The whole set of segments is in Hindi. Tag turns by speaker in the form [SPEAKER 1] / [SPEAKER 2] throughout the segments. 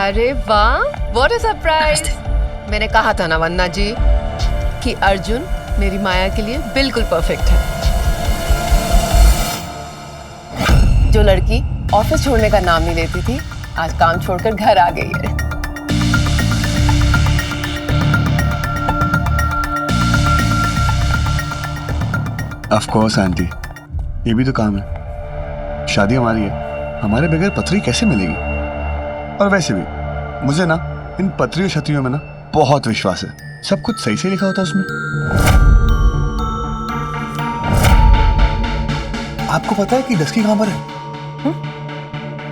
[SPEAKER 1] अरे वाह, व्हाट अ सरप्राइज। मैंने कहा था ना वंदना जी कि अर्जुन मेरी माया के लिए बिल्कुल परफेक्ट है। जो लड़की ऑफिस छोड़ने का नाम नहीं लेती थी, आज काम छोड़कर घर आ गई है।
[SPEAKER 2] ऑफ कोर्स आंटी, ये भी तो काम है। शादी हमारी है, हमारे बगैर पत्री कैसे मिलेगी? और वैसे भी मुझे ना इन पत्रियों शत्रियों में ना बहुत विश्वास है। सब कुछ सही से लिखा होता उसमें। आपको पता है कि डस्की कहां पर है?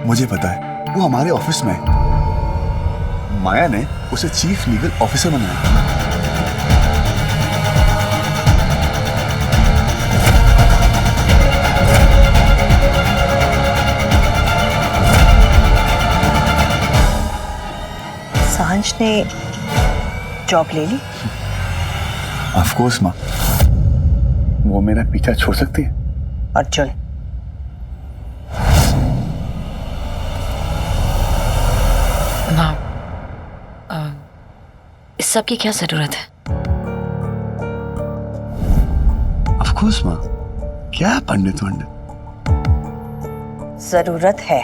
[SPEAKER 2] मुझे पता है, वो हमारे ऑफिस में है। माया ने उसे चीफ लीगल ऑफिसर बनाया।
[SPEAKER 3] सांझ ने जॉब ले ली?
[SPEAKER 2] ऑफ कोर्स माँ, वो मेरा पीछा छोड़ सकती है?
[SPEAKER 3] अर्जुन,
[SPEAKER 4] माँ, इस सब की क्या जरूरत है?
[SPEAKER 2] ऑफ कोर्स माँ, क्या पंडित वंडित?
[SPEAKER 3] जरूरत है,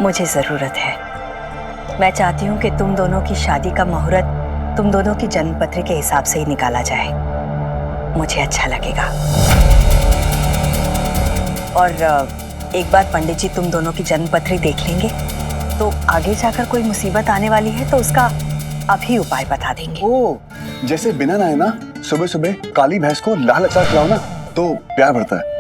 [SPEAKER 3] मुझे जरूरत है। मैं चाहती हूँ कि तुम दोनों की शादी का मुहूर्त तुम दोनों की जन्मपत्री के हिसाब से ही निकाला जाए। मुझे अच्छा लगेगा। और एक बार पंडित जी तुम दोनों की जन्मपत्री देख लेंगे तो आगे जाकर कोई मुसीबत आने वाली है तो उसका अभी उपाय बता देंगे।
[SPEAKER 2] ओ, जैसे बिना नहाए ना सुबह सुबह काली भैंस को लाल अचार खिलाओ ना तो प्यार बढ़ता है।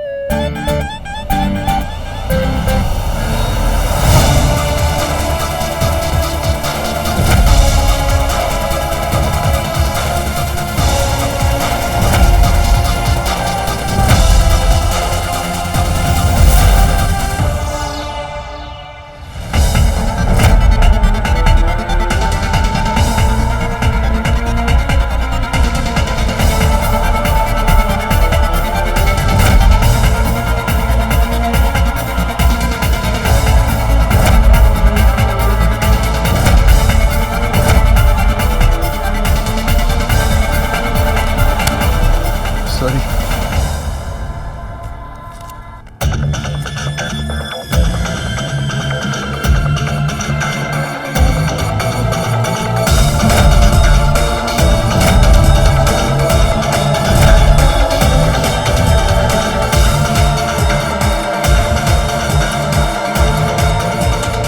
[SPEAKER 2] सॉरी।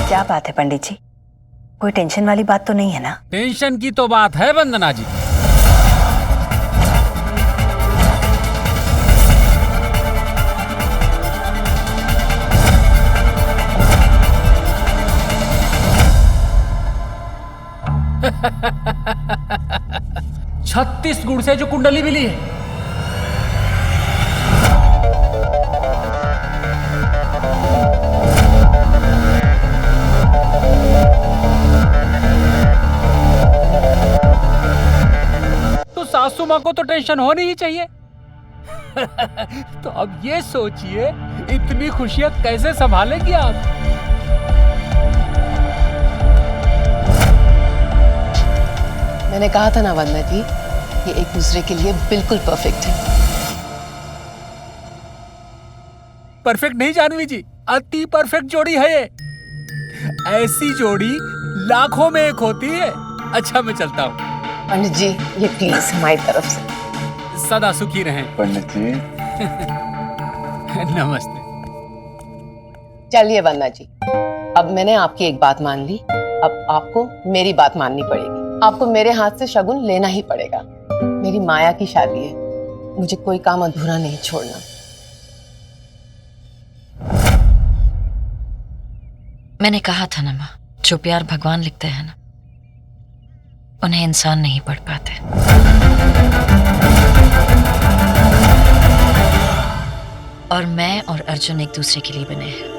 [SPEAKER 3] क्या बात है पंडित जी, कोई टेंशन वाली बात तो नहीं है ना?
[SPEAKER 5] टेंशन की तो बात है वंदना जी। छत्तीस गुण से जो कुंडली मिली है, तो सासू माँ को तो टेंशन होनी ही चाहिए। तो अब ये सोचिए इतनी खुशियां कैसे संभालेंगी आप?
[SPEAKER 1] मैंने कहा था ना वंदना जी, ये एक दूसरे के लिए बिल्कुल परफेक्ट है।
[SPEAKER 5] परफेक्ट नहीं जानवी जी, अति परफेक्ट जोड़ी है ये। ऐसी जोड़ी लाखों में एक होती है। अच्छा मैं चलता हूँ।
[SPEAKER 1] पंडित जी, ये प्लीज हमारी तरफ से।
[SPEAKER 5] सदा सुखी रहें।
[SPEAKER 2] पंडित जी
[SPEAKER 5] नमस्ते।
[SPEAKER 1] चलिए वंदना जी, अब मैंने आपकी एक बात मान ली, अब आपको मेरी बात माननी पड़ेगी। आपको मेरे हाथ से शगुन लेना ही पड़ेगा। मेरी माया की शादी है, मुझे कोई काम अधूरा नहीं छोड़ना।
[SPEAKER 4] मैंने कहा था ना माँ, जो प्यार भगवान लिखते हैं ना, उन्हें इंसान नहीं पढ़ पाते। और मैं और अर्जुन एक दूसरे के लिए बने हैं।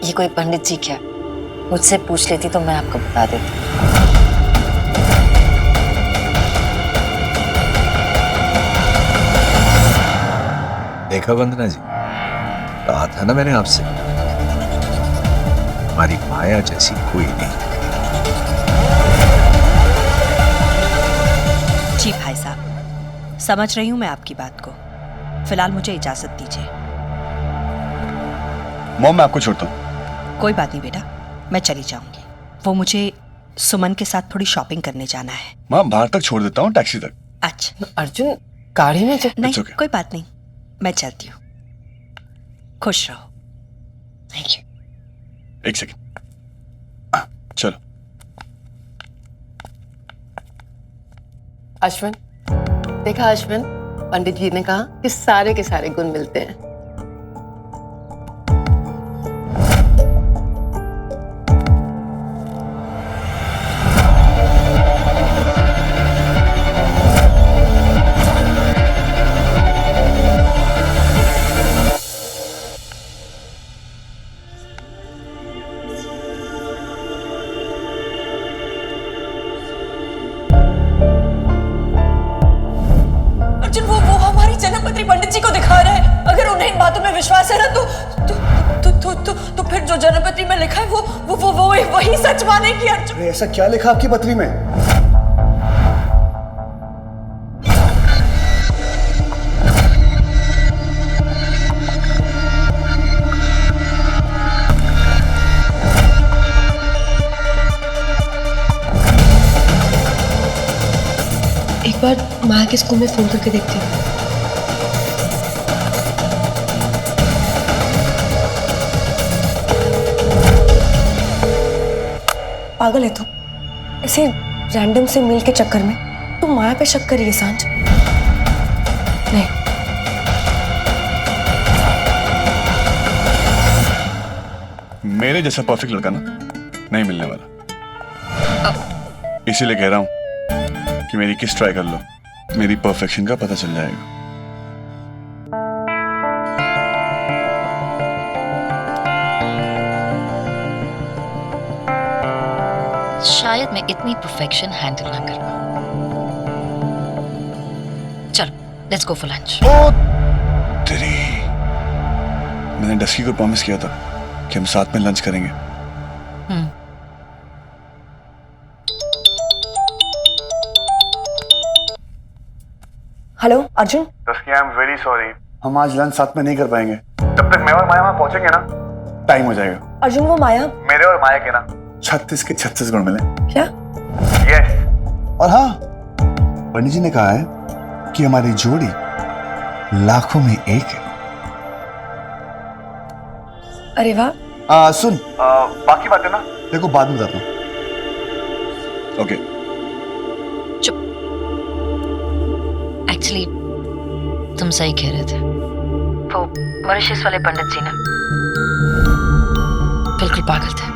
[SPEAKER 4] ये कोई पंडित जी क्या, मुझसे पूछ लेती तो मैं आपको बता देती।
[SPEAKER 6] देखा वंदना जी, कहा था था ना मैंने आपसे, हमारी माया जैसी कोई नहीं।
[SPEAKER 3] जी भाई साहब, समझ रही हूं मैं आपकी बात को। फिलहाल मुझे इजाजत दीजिए।
[SPEAKER 2] मॉम मैं आपको छोड़ता हूँ।
[SPEAKER 3] कोई बात नहीं बेटा, मैं चली जाऊंगी। वो मुझे सुमन के साथ थोड़ी शॉपिंग करने जाना है।
[SPEAKER 2] माँ बाहर तक छोड़ देता हूँ, टैक्सी तक।
[SPEAKER 3] अच्छा
[SPEAKER 1] अर्जुन गाड़ी में
[SPEAKER 3] नहीं
[SPEAKER 2] okay.
[SPEAKER 3] कोई बात नहीं, मैं चलती हूँ। खुश रहो।
[SPEAKER 1] Thank you.
[SPEAKER 2] एक सेकंड, चलो।
[SPEAKER 1] अश्विन, देखा अश्विन, पंडित जी ने कहा कि सारे के सारे गुण मिलते हैं।
[SPEAKER 3] अर्जुन, वो हमारी जन्मपत्री पंडित जी को दिखा रहा है। अगर उन्हें इन बातों में विश्वास है ना तो फिर जो जन्मपत्री में लिखा है वो वही सच मानेगी। अर्जुन,
[SPEAKER 2] ऐसा क्या लिखा आपकी पत्री में?
[SPEAKER 7] एक बार माया के स्कूल में फोन करके देखती हूँ। पागल है तू, ऐसे रैंडम से मिल के चक्कर में तू माया पे शक करिए सांझ। नहीं,
[SPEAKER 2] मेरे जैसा परफेक्ट लड़का ना नहीं मिलने वाला, इसीलिए कह रहा हूं कि मेरी किस ट्राई कर लो, मेरी परफेक्शन का पता चल जाएगा।
[SPEAKER 4] शायद मैं इतनी परफेक्शन हैंडल ना कर पाऊं। चलो लेट्स गो फॉर लंच।
[SPEAKER 2] ओ तेरी, मैंने डस्की को प्रॉमिस किया था कि हम साथ में लंच करेंगे।
[SPEAKER 7] Hello Arjun.
[SPEAKER 2] Dusky, I am very sorry, हम आज लंच साथ में नहीं कर पाएंगे। जब तक मैं और माया वहां पहुंचेंगे ना, टाइम हो जाएगा।
[SPEAKER 7] अर्जुन, वो माया
[SPEAKER 2] मेरे और माया के ना 36 के 36 गुण मिले।
[SPEAKER 7] क्या?
[SPEAKER 2] यस। और हाँ, पंडित जी ने कहा है कि हमारी जोड़ी लाखों में एक है।
[SPEAKER 7] अरे वाह।
[SPEAKER 2] सुन, बाकी बातें ना देखो बाद में बताता हूँ। ओके।
[SPEAKER 4] एक्चुअली तुम सही कह रहे थे, वो मॉरिशस वाले पंडित जी ना बिल्कुल पागल थे।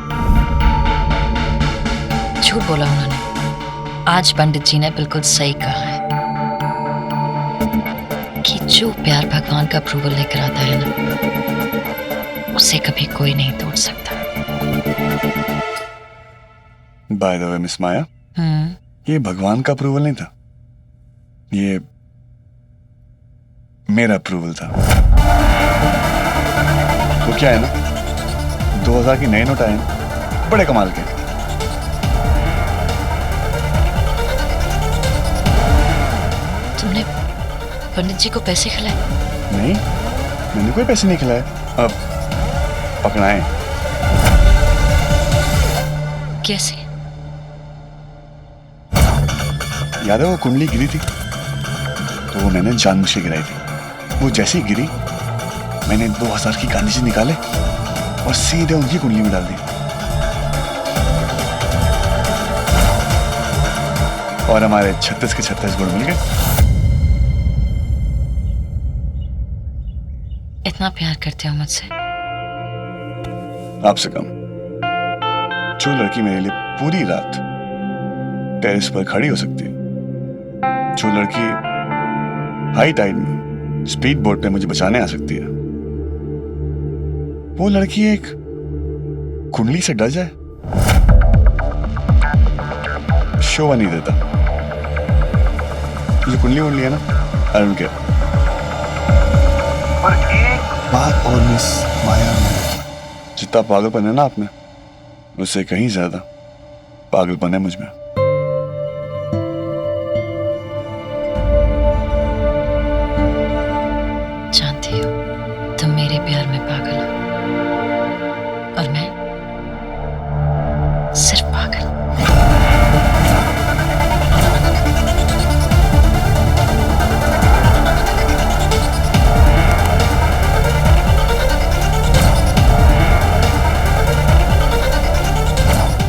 [SPEAKER 4] झूठ बोला उन्होंने। आज पंडित जी ने बिल्कुल सही कहा है कि जो प्यार भगवान का अप्रूवल लेकर आता है ना, उसे कभी कोई नहीं तोड़ सकता।
[SPEAKER 2] बाय द वे मिस माया, ये भगवान का अप्रूवल नहीं था, ये मेरा अप्रूवल था। वो क्या है ना, 2000 की नए नोट आए हैं, बड़े कमाल के।
[SPEAKER 4] तुमने पंडित जी को पैसे खिलाए?
[SPEAKER 2] नहीं, मैंने कोई पैसे नहीं खिलाए। अब पकड़ाएं।
[SPEAKER 4] कैसे?
[SPEAKER 2] याद है वो कुंडली गिरी थी, तो वो मैंने जानबूझ के गिराई थी। वो जैसे ही गिरी, मैंने 2000 की गांधी जी निकाले और सीधे उनकी कुंडली में डाल दी। और हमारे 36 के 36 गुण मिल गए।
[SPEAKER 4] इतना प्यार करते हो मुझसे?
[SPEAKER 2] आपसे कम। जो लड़की मेरे लिए पूरी रात टेरेस पर खड़ी हो सकती है, जो लड़की हाई टाइड में स्पीड बोट पे मुझे बचाने आ सकती है, वो लड़की एक कुंडली से डर जाए, शोभा नहीं देता। जो कुंडली वुंडली है ना, अरुण के, पर एक बात और मिस माया में जितना पागलपन है ना आप में, उससे कहीं ज्यादा पागलपन है मुझ में।
[SPEAKER 4] जानती हो तुम मेरे प्यार में पागल हो और मैं सिर्फ पागल।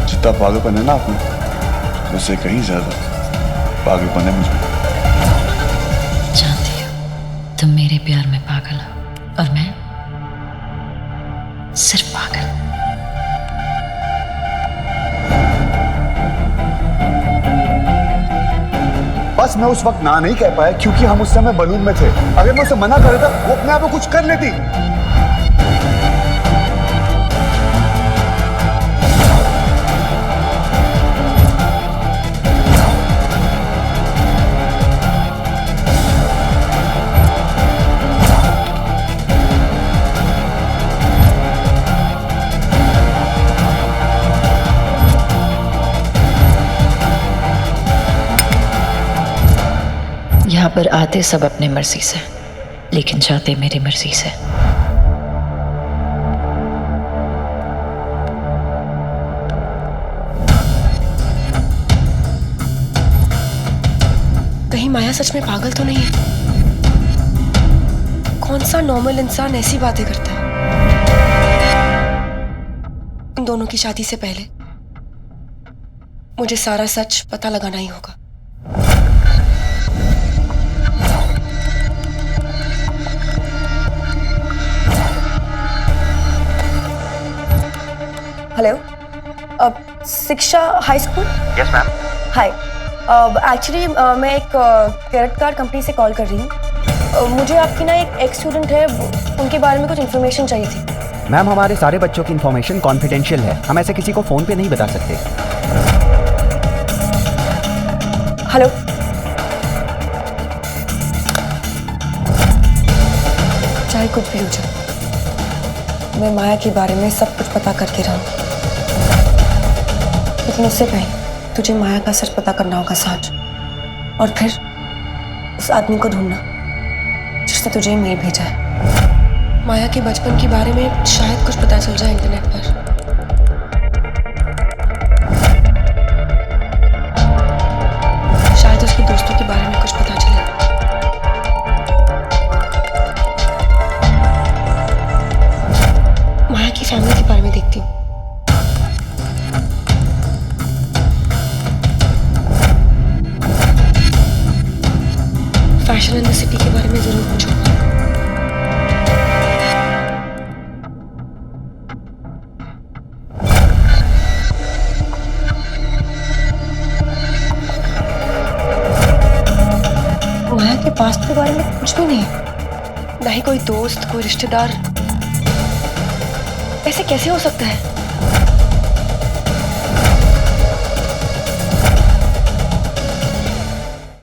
[SPEAKER 2] जितना पागलपन है ना आप में, उससे कहीं ज्यादा पागलपन है मुझ में।
[SPEAKER 4] जानती हो तुम मेरे प्यार में पागल हो और मैं सिर्फ पागल।
[SPEAKER 2] बस मैं उस वक्त ना नहीं कह पाया क्योंकि हम उस समय बलून में थे। अगर मैं उसे मना कर देता, वो अपने आप को कुछ कर लेती।
[SPEAKER 4] यहाँ पर आते सब अपने मर्जी से, लेकिन जाते मेरी मर्जी से।
[SPEAKER 7] कहीं माया सच में पागल तो नहीं है? कौन सा नॉर्मल इंसान ऐसी बातें करता है? इन दोनों की शादी से पहले मुझे सारा सच पता लगाना ही होगा। Hello, Shiksha high school?
[SPEAKER 8] Yes ma'am.
[SPEAKER 7] Hi, actually मैं एक क्रेडिट कार्ड कंपनी से कॉल कर रही हूँ। मुझे आपकी ना एक एक्स स्टूडेंट है, उनके बारे में कुछ इन्फॉर्मेशन चाहिए थी।
[SPEAKER 8] मैम हमारे सारे बच्चों की इन्फॉर्मेशन कॉन्फिडेंशियल है, हम ऐसे किसी को फोन पे नहीं बता सकते।
[SPEAKER 7] हेलो, चाहे कुछ भी हो जाए, मैं माया के बारे में सब कुछ पता करके रहूं। लेकिन उससे पहले तुझे माया का सच पता करना होगा सांच, और फिर उस आदमी को ढूंढना जिसने तुझे मेल भेजा है। माया के बचपन के बारे में शायद कुछ पता चल जाए इंटरनेट पर। शायद उसके दोस्तों के बारे में कुछ पता चले। माया की फैमिली के बारे में देखती हूँ। फैशन इन द सिटी के बारे में जरूर पूछूंगा। माया के पास्ट के बारे में कुछ भी नहीं है, ना ही कोई दोस्त, कोई रिश्तेदार। ऐसे कैसे हो सकता है?